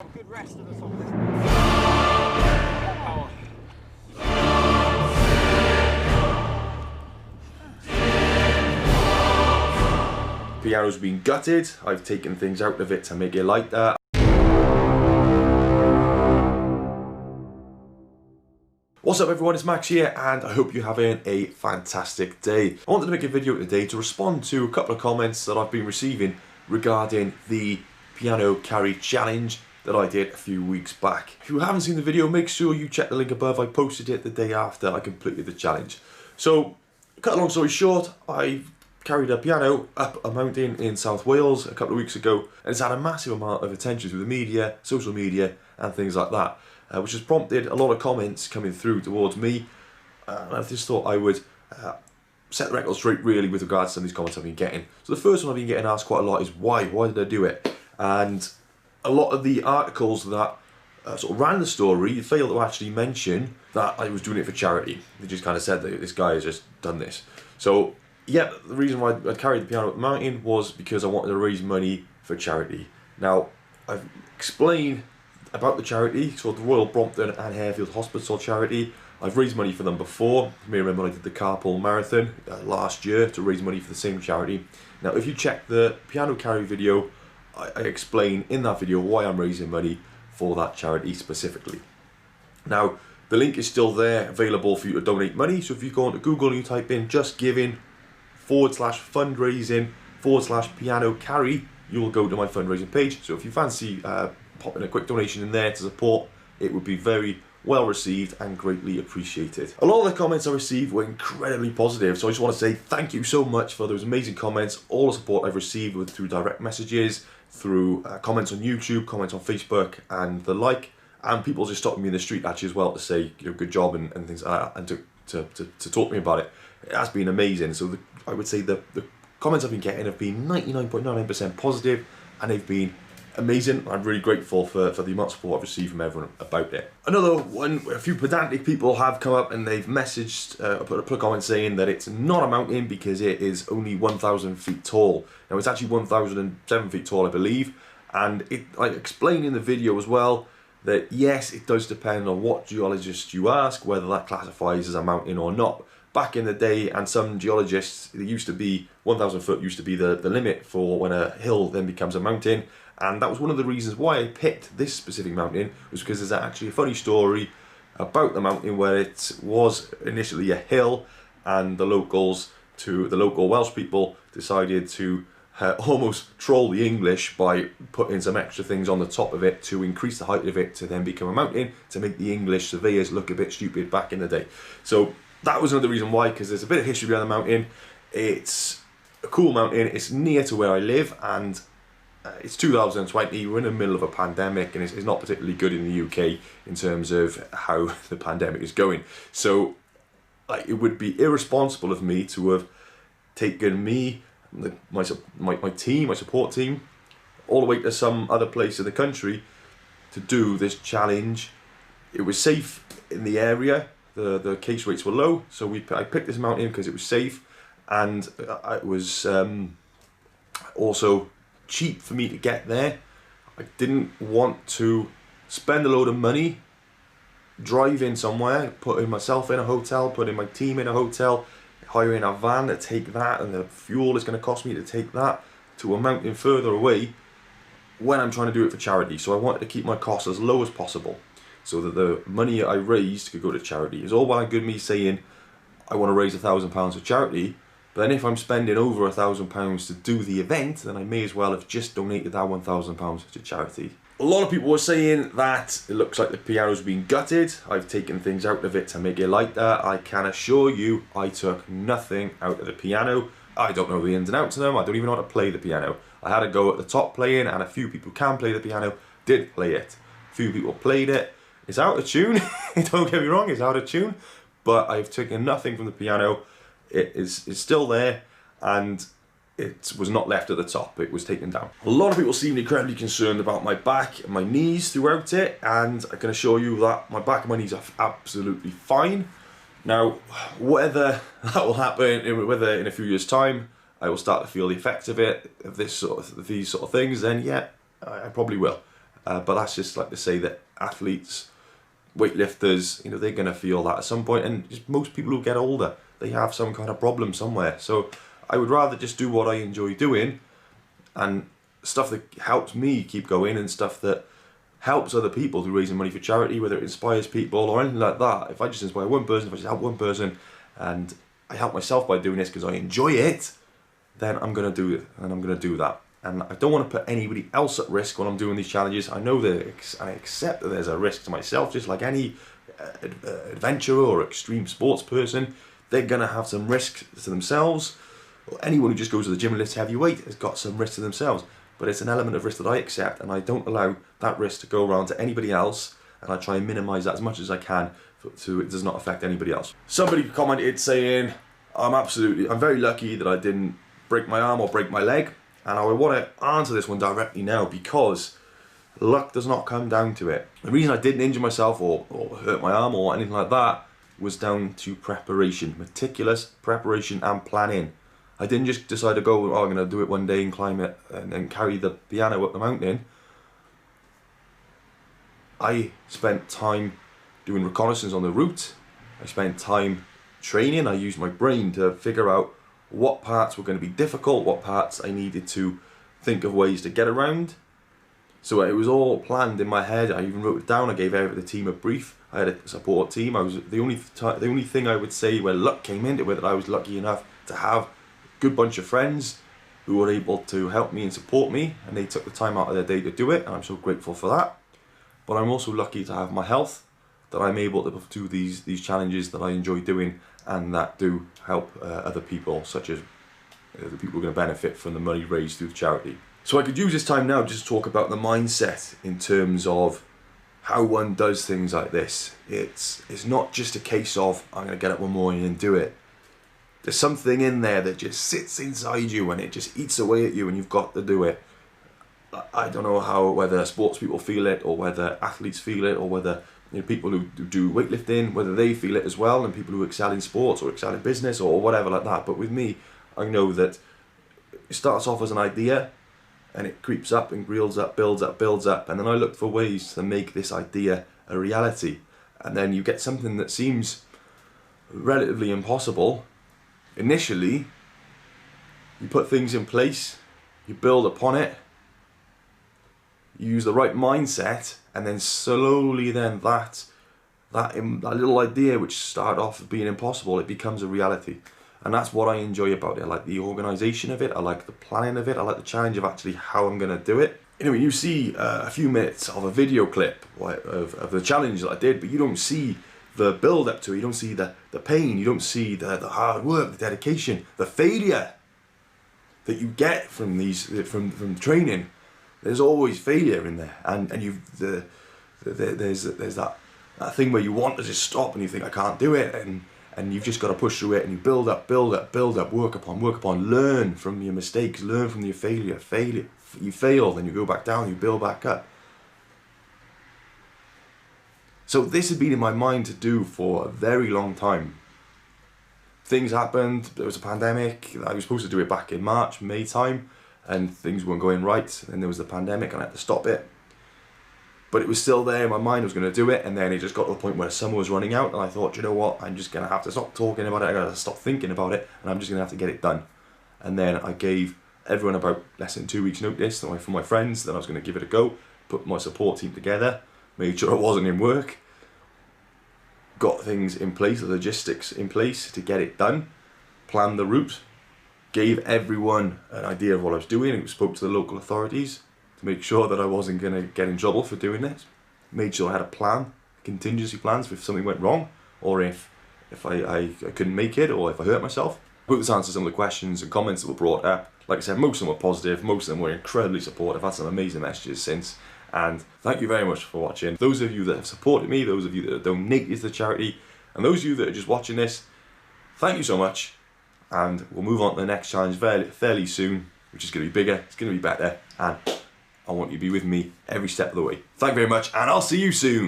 A good rest of the song. Piano's been gutted. I've taken things out of it to make it lighter. What's up everyone, it's Max here and I hope you're having a fantastic day. I wanted to make a video today to respond to a couple of comments that I've been receiving regarding the piano carry challenge that I did a few weeks back. If you haven't seen the video, make sure you check the link above. I posted it the day after I completed the challenge. So, cut a long story short, I carried a piano up a mountain in South Wales a couple of weeks ago, and it's had a massive amount of attention through the media, social media and things like that, which has prompted a lot of comments coming through towards me, and I just thought I would set the record straight really with regards to some of these comments I've been getting. So the first one I've been getting asked quite a lot is why did I do it? And a lot of the articles that sort of ran the story failed to actually mention that I was doing it for charity. They just kind of said that this guy has just done this. So yeah, the reason why I carried the piano up the mountain was because I wanted to raise money for charity. Now, I've explained about the charity, so the Royal Brompton and Harefield Hospital charity. I've raised money for them before. You may remember I did the Carpool Marathon last year to raise money for the same charity. Now, if you check the piano carry video, I explain in that video why I'm raising money for that charity specifically. Now, the link is still there available for you to donate money. So if you go onto Google and you type in just giving /fundraising /piano carry, you will go to my fundraising page. So if you fancy popping a quick donation in there to support, it would be very well received and greatly appreciated. A lot of the comments I received were incredibly positive, so I just want to say thank you so much for those amazing comments, all the support I've received through direct messages, through comments on YouTube, comments on Facebook and the like, and people just stopping me in the street actually as well to say, you know, good job and things like that, and to talk to me about it. It has been amazing. So I would say the comments I've been getting have been 99.99% positive, and they've been amazing. I'm really grateful for the amount of support I've received from everyone about it. Another one, a few pedantic people have come up and they've messaged, put a comment saying that it's not a mountain because it is only 1,000 feet tall. Now it's actually 1,007 feet tall, I believe, and I explained in the video as well that yes, it does depend on what geologist you ask whether that classifies as a mountain or not. Back in the day, and some geologists, it used to be 1,000 foot used to be the limit for when a hill then becomes a mountain, and that was one of the reasons why I picked this specific mountain, was because there's actually a funny story about the mountain where it was initially a hill, and the local Welsh people decided to almost troll the English by putting some extra things on the top of it to increase the height of it to then become a mountain, to make the English surveyors look a bit stupid back in the day. So that was another reason why, because there's a bit of history behind the mountain. It's a cool mountain, it's near to where I live, and it's 2020, we're in the middle of a pandemic, and it's not particularly good in the UK in terms of how the pandemic is going. So it would be irresponsible of me to have taken me, my team, my support team, all the way to some other place in the country to do this challenge. It was safe in the area. The case rates were low, so I picked this mountain because it was safe, and it was also cheap for me to get there. I didn't want to spend a load of money driving somewhere, putting myself in a hotel, putting my team in a hotel, hiring a van to take that, and the fuel is going to cost me to take that to a mountain further away when I'm trying to do it for charity. So I wanted to keep my costs as low as possible, so that the money I raised could go to charity. It's all well and good me saying I want to raise £1,000 for charity, but then if I'm spending over £1,000 to do the event, then I may as well have just donated that £1,000 to charity. A lot of people were saying that it looks like the piano's been gutted. I've taken things out of it to make it lighter. I can assure you I took nothing out of the piano. I don't know the ins and outs of them. I don't even know how to play the piano. I had a go at the top playing, and a few people can play the piano, did play it. A few people played it. It's out of tune, don't get me wrong, it's out of tune, but I've taken nothing from the piano. It's still there, and it was not left at the top, it was taken down. A lot of people seemed incredibly concerned about my back and my knees throughout it, and I can assure you that my back and my knees are absolutely fine. Now, whether that will happen, whether in a few years' time I will start to feel the effects of it, of these sort of things, then yeah, I probably will. but that's just like to say that athletes, weightlifters, you know, they're going to feel that at some point, and just most people who get older, they have some kind of problem somewhere. So I would rather just do what I enjoy doing, and stuff that helps me keep going, and stuff that helps other people through raising money for charity, whether it inspires people or anything like that. If I just inspire one person, if I just help one person, and I help myself by doing this because I enjoy it, then I'm going to do it, and I'm going to do that. And I don't want to put anybody else at risk when I'm doing these challenges. I know that, and I accept that there's a risk to myself, just like any adventurer or extreme sports person. They're going to have some risk to themselves. Or anyone who just goes to the gym and lifts heavy weight has got some risk to themselves. But it's an element of risk that I accept, and I don't allow that risk to go around to anybody else, and I try and minimise that as much as I can so it does not affect anybody else. Somebody commented saying, I'm very lucky that I didn't break my arm or break my leg. And I want to answer this one directly now, because luck does not come down to it. The reason I didn't injure myself or hurt my arm or anything like that was down to preparation, meticulous preparation and planning. I didn't just decide to go, I'm going to do it one day and climb it and carry the piano up the mountain. I spent time doing reconnaissance on the route. I spent time training. I used my brain to figure out what parts were going to be difficult, what parts I needed to think of ways to get around. So it was all planned in my head. I even wrote it down. I gave the team a brief. I had a support team. I was the only thing I would say where luck came into it, that I was lucky enough to have a good bunch of friends who were able to help me and support me, and they took the time out of their day to do it, and I'm so grateful for that. But I'm also lucky to have my health, that I'm able to do these challenges that I enjoy doing, and that do help other people, such as the people who are going to benefit from the money raised through the charity. So I could use this time now just to talk about the mindset in terms of how one does things like this. It's not just a case of, I'm going to get up one morning and do it. There's something in there that just sits inside you and it just eats away at you, and you've got to do it. I don't know whether sports people feel it, or whether athletes feel it, or whether people who do weightlifting, whether they feel it as well, and people who excel in sports or excel in business or whatever like that. But with me, I know that it starts off as an idea, and it creeps up and builds up, and then I look for ways to make this idea a reality. And then you get something that seems relatively impossible. Initially, you put things in place, you build upon it, you use the right mindset, and then slowly then that little idea which started off as being impossible, it becomes a reality. And that's what I enjoy about it. I like the organisation of it, I like the planning of it, I like the challenge of actually how I'm going to do it. When you see a few minutes of a video clip of the challenge that I did, but you don't see the build up to it, you don't see the pain, you don't see the hard work, the dedication, the failure that you get from from training. There's always failure in there, and there's that thing where you want to just stop and you think, I can't do it, and you've just got to push through it, and you build up, work upon, learn from your mistakes, learn from your failure. You fail, then you go back down, you build back up. So this had been in my mind to do for a very long time. Things happened, there was a pandemic, I was supposed to do it back in March, May time, and things weren't going right, and there was the pandemic and I had to stop it. But it was still there in my mind, I was going to do it, and then it just got to the point where summer was running out, and I thought, you know what, I'm just going to have to stop talking about it, I got to stop thinking about it, and I'm just going to have to get it done. And then I gave everyone about less than 2 weeks notice from my friends that I was going to give it a go, put my support team together, made sure I wasn't in work, got things in place, the logistics in place to get it done, planned the route, gave everyone an idea of what I was doing, and spoke to the local authorities to make sure that I wasn't going to get in trouble for doing this. Made sure I had a plan, contingency plans if something went wrong, or if I couldn't make it, or if I hurt myself. I hope this answers some of the questions and comments that were brought up. Like I said, most of them were positive, most of them were incredibly supportive. I've had some amazing messages since, and thank you very much for watching. Those of you that have supported me, those of you that have donated to the charity, and those of you that are just watching this, thank you so much. And we'll move on to the next challenge fairly soon, which is going to be bigger, it's going to be better, and I want you to be with me every step of the way. Thank you very much, and I'll see you soon.